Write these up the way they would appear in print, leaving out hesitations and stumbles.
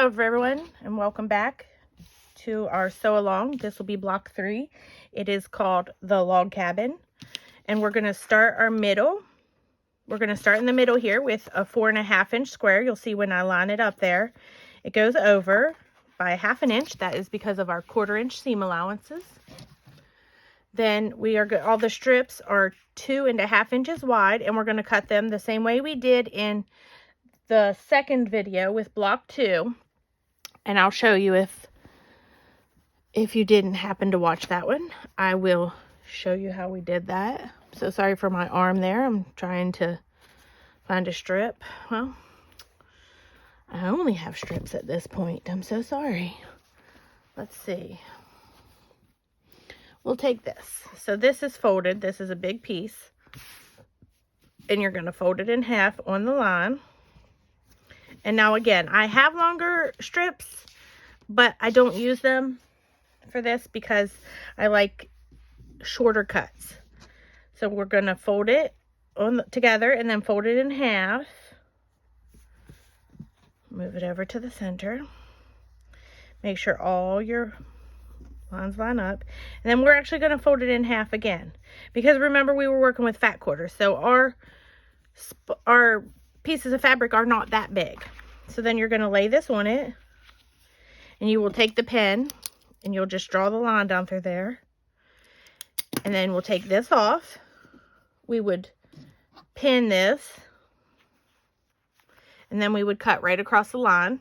Hello everyone, and welcome back to our sew along. This will be block 3. It is called the log cabin, and we're going to start our middle. We're going to start in the middle here with a 4.5 inch square. You'll see when I line it up there, it goes over by 1/2 inch. That is because of our 1/4 inch seam allowances. Then we are all the strips are 2.5 inches wide, and we're going to cut them the same way we did in the second video with block 2, and I'll show you if you didn't happen to watch that one. I will show you how we did that. I'm so sorry for my arm there. I'm trying to find a strip. Well, I only have strips at this point. I'm so sorry. Let's see. We'll take this. So this is folded. This is a big piece, and you're going to fold it in half on the line. And now again, I have longer strips, but I don't use them for this because I like shorter cuts. So we're going to fold it together and then fold it in half. Move it over to the center. Make sure all your lines line up. And then we're actually going to fold it in half again. Because remember, we were working with fat quarters. So our pieces of fabric are not that big. So then you're going to lay this on it, and you will take the pen and you'll just draw the line down through there, and then we'll take this off. We would pin this, and then we would cut right across the line.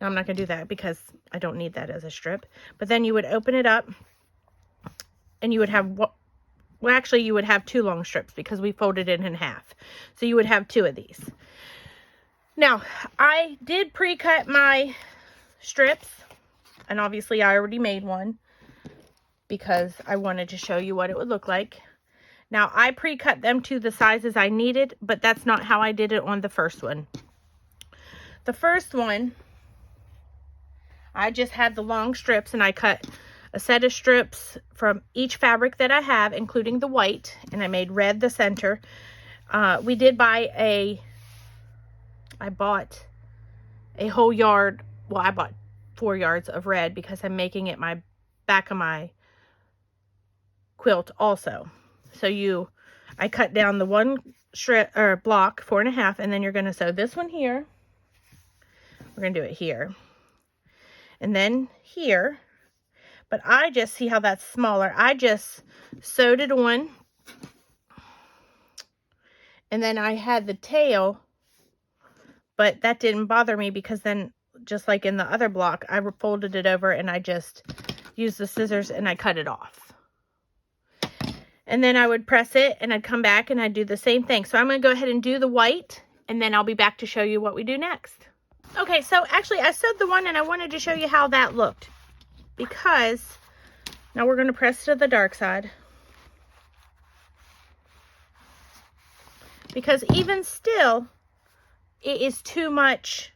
Now I'm not going to do that because I don't need that as a strip, but then you would open it up, and you would have well, actually, you would have 2 long strips because we folded it in half. So you would have 2 of these. Now, I did pre-cut my strips, and obviously I already made one because I wanted to show you what it would look like. Now, I pre-cut them to the sizes I needed, but that's not how I did it on the first one. The first one, I just had the long strips, and I cut a set of strips from each fabric that I have, including the white, and I made red the center. We did buy I bought a whole yard. Well, I bought 4 yards of red because I'm making it my back of my quilt also. So I cut down the one strip or block 4.5, and then you're going to sew this one here. We're going to do it here, and then here. But I just see how that's smaller. I just sewed it on. And then I had the tail. But that didn't bother me because then, just like in the other block, I folded it over and I just used the scissors and I cut it off. And then I would press it and I'd come back and I'd do the same thing. So I'm going to go ahead and do the white, and then I'll be back to show you what we do next. Okay, so actually I sewed the one, and I wanted to show you how that looked. Because now we're going to press to the dark side, because even still it is too much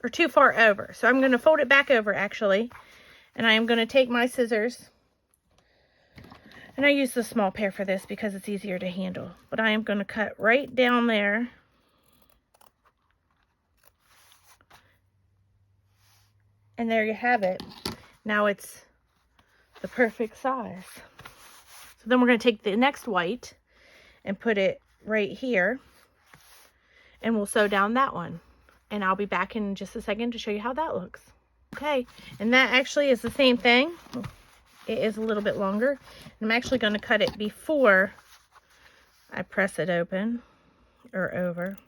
or too far over. So I'm going to fold it back over actually, and I am going to take my scissors, and I use the small pair for this because it's easier to handle, but I am going to cut right down there. And there you have it. Now it's the perfect size. So then we're going to take the next white and put it right here, and we'll sew down that one. And I'll be back in just a second to show you how that looks. Okay, and that actually is the same thing. It is a little bit longer. I'm actually going to cut it before I press it open or over.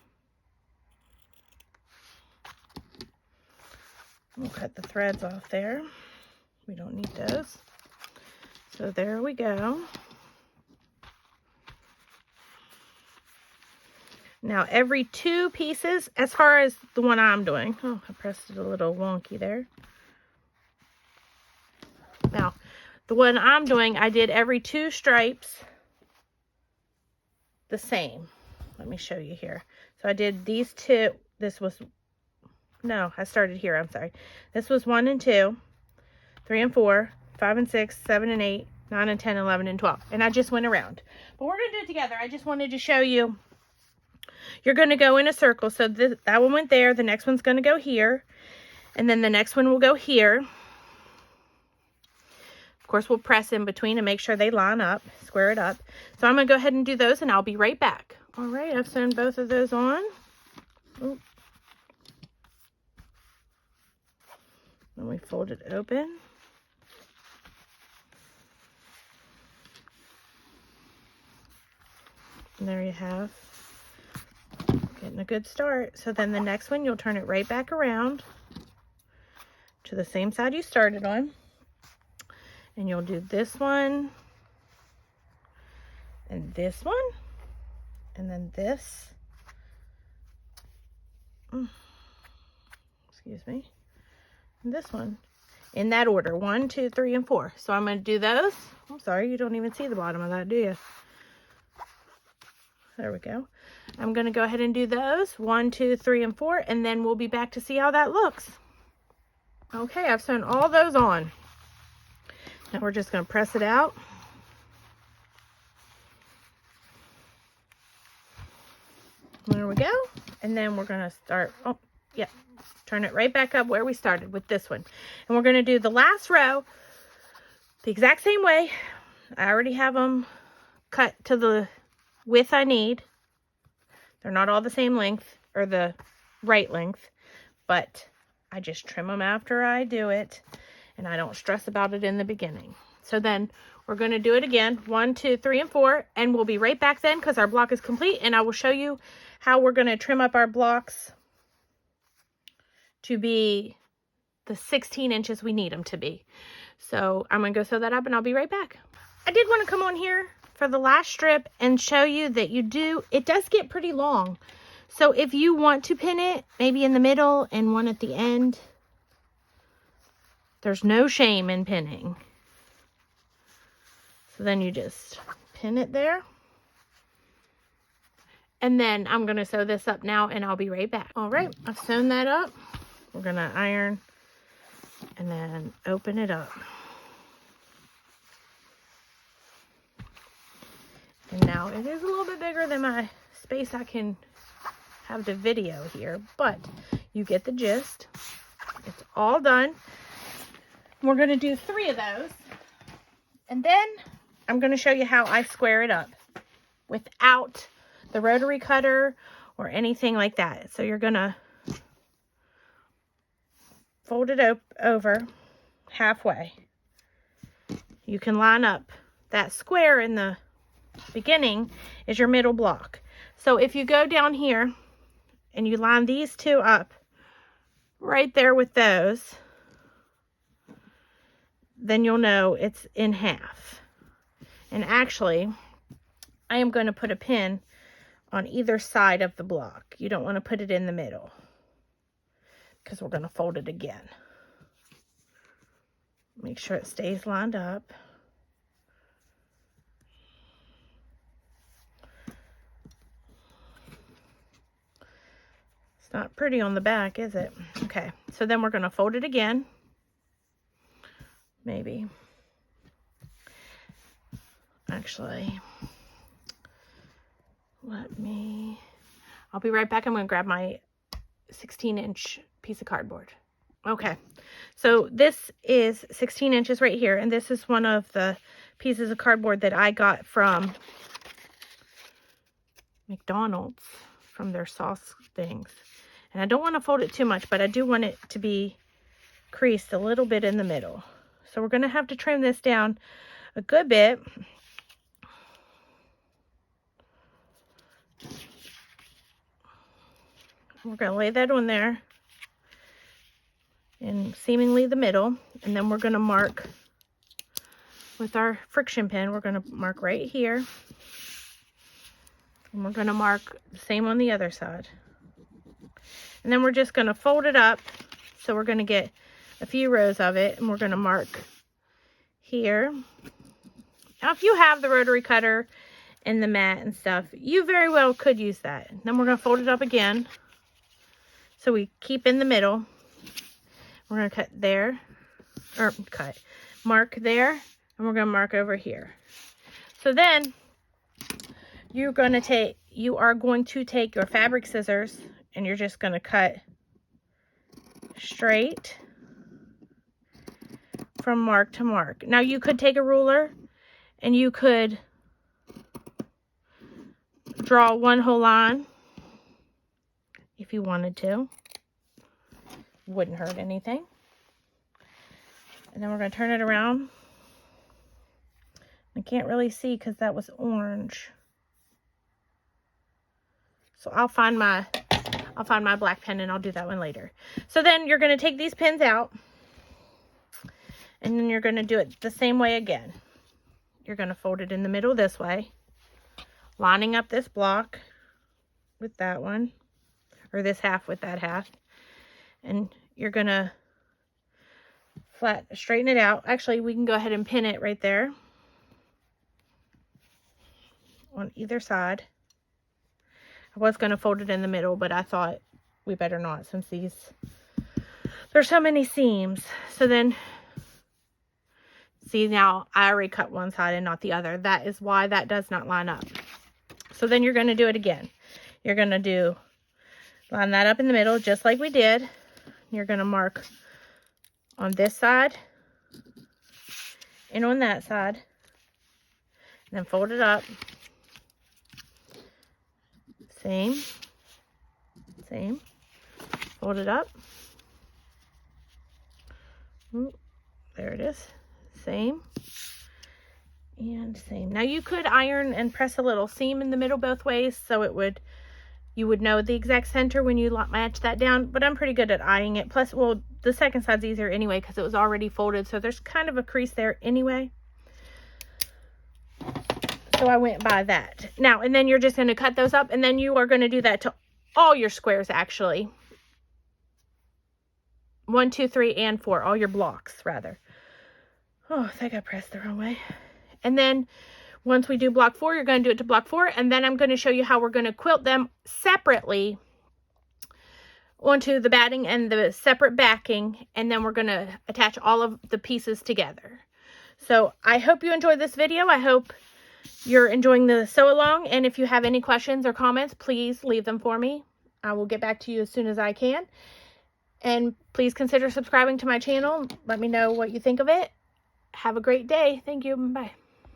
We'll cut the threads off there. We don't need those. So there we go. Now every 2 pieces, as far as the one I'm doing. Oh, I pressed it a little wonky there. Now, the one I'm doing, I did every 2 stripes the same. Let me show you here. So I did these 2. I started here, I'm sorry. This was 1 and 2. 3 and 4, 5 and 6, 7 and 8, 9 and 10, 11 and 12. And I just went around. But we're going to do it together. I just wanted to show you. You're going to go in a circle. So that one went there. The next one's going to go here. And then the next one will go here. Of course, we'll press in between and make sure they line up, square it up. So I'm going to go ahead and do those, and I'll be right back. All right, I've sewn both of those on. Ooh. Then we fold it open. And there you have, getting a good start. So then the next one, you'll turn it right back around to the same side you started on. And you'll do this one, and this one, and then this. Excuse me. And this one. In that order, 1, 2, 3, and 4. So I'm going to do those. I'm sorry, you don't even see the bottom of that, do you? There we go. I'm going to go ahead and do those, 1, 2, 3, and 4, and then we'll be back to see how that looks. Okay, I've sewn all those on. Now we're just going to press it out. There we go. And then we're going to start, oh, yeah, turn it right back up where we started with this one. And we're going to do the last row the exact same way. I already have them cut to the width I need. They're not all the same length or the right length, but I just trim them after I do it, and I don't stress about it in the beginning. So then we're going to do it again, 1, 2, 3, and 4, and we'll be right back then because our block is complete, and I will show you how we're going to trim up our blocks to be the 16 inches we need them to be. So I'm going to go sew that up, and I'll be right back. I did want to come on here for the last strip and show you that it does get pretty long. So if you want to pin it, maybe in the middle and one at the end, there's no shame in pinning. So then you just pin it there. And then I'm going to sew this up now, and I'll be right back. All right, I've sewn that up. We're going to iron and then open it up. And now it is a little bit bigger than my space I can have the video here, but you get the gist. It's all done. We're going to do 3 of those, and then I'm going to show you how I square it up without the rotary cutter or anything like that. So you're going to fold it over halfway. You can line up that square in the beginning is your middle block. So if you go down here and you line these 2 up right there with those, then you'll know it's in half. And actually, I am going to put a pin on either side of the block. You don't want to put it in the middle because we're going to fold it again. Make sure it stays lined up. It's not pretty on the back, is it? Okay, so then we're going to fold it again. Maybe. Actually, I'll be right back. I'm going to grab my 16-inch piece of cardboard. Okay, so this is 16 inches right here, and this is one of the pieces of cardboard that I got from McDonald's, from their sauce things. And I don't want to fold it too much, but I do want it to be creased a little bit in the middle. So we're going to have to trim this down a good bit. We're going to lay that on there in seemingly the middle, and then we're going to mark with our friction pin. We're going to mark right here, and we're going to mark the same on the other side. And then we're just going to fold it up, so we're going to get a few rows of it, and we're going to mark here. Now, if you have the rotary cutter and the mat and stuff, you very well could use that. Then we're going to fold it up again, so we keep in the middle. We're going to cut there, or mark there, and we're going to mark over here. So then you are going to take your fabric scissors, and you're just going to cut straight from mark to mark. Now you could take a ruler and you could draw one whole line if you wanted to. Wouldn't hurt anything. And then we're going to turn it around. I can't really see because that was orange. So I'll find my black pen and I'll do that one later. So then you're going to take these pins out and then you're going to do it the same way again. You're going to fold it in the middle this way, lining up this block with that one, or this half with that half. And you're going to straighten it out. Actually, we can go ahead and pin it right there on either side. I was going to fold it in the middle, but I thought we better not since there's so many seams. So then, see, now I already cut one side and not the other. That is why that does not line up. So then you're going to do it again. You're going to line that up in the middle just like we did. You're going to mark on this side and on that side, and then fold it up. Same, fold it up. Ooh, there it is. Same and same. Now you could iron and press a little seam in the middle both ways, so you would know the exact center when you match that down, but I'm pretty good at eyeing it. Plus, well, the second side's easier anyway because it was already folded, so there's kind of a crease there anyway. So I went by that. Now, and then you're just going to cut those up, and then you are going to do that to all your squares, actually. 1, 2, 3, and 4. All your blocks, rather. Oh, I think I pressed the wrong way. And then once we do block 4, you're going to do it to block 4, and then I'm going to show you how we're going to quilt them separately onto the batting and the separate backing, and then we're going to attach all of the pieces together. So I hope you enjoyed this video. I hope you're enjoying the sew along, and if you have any questions or comments, please leave them for me. I will get back to you as soon as I can. And please consider subscribing to my channel. Let me know what you think of it. Have a great day. Thank you. Bye.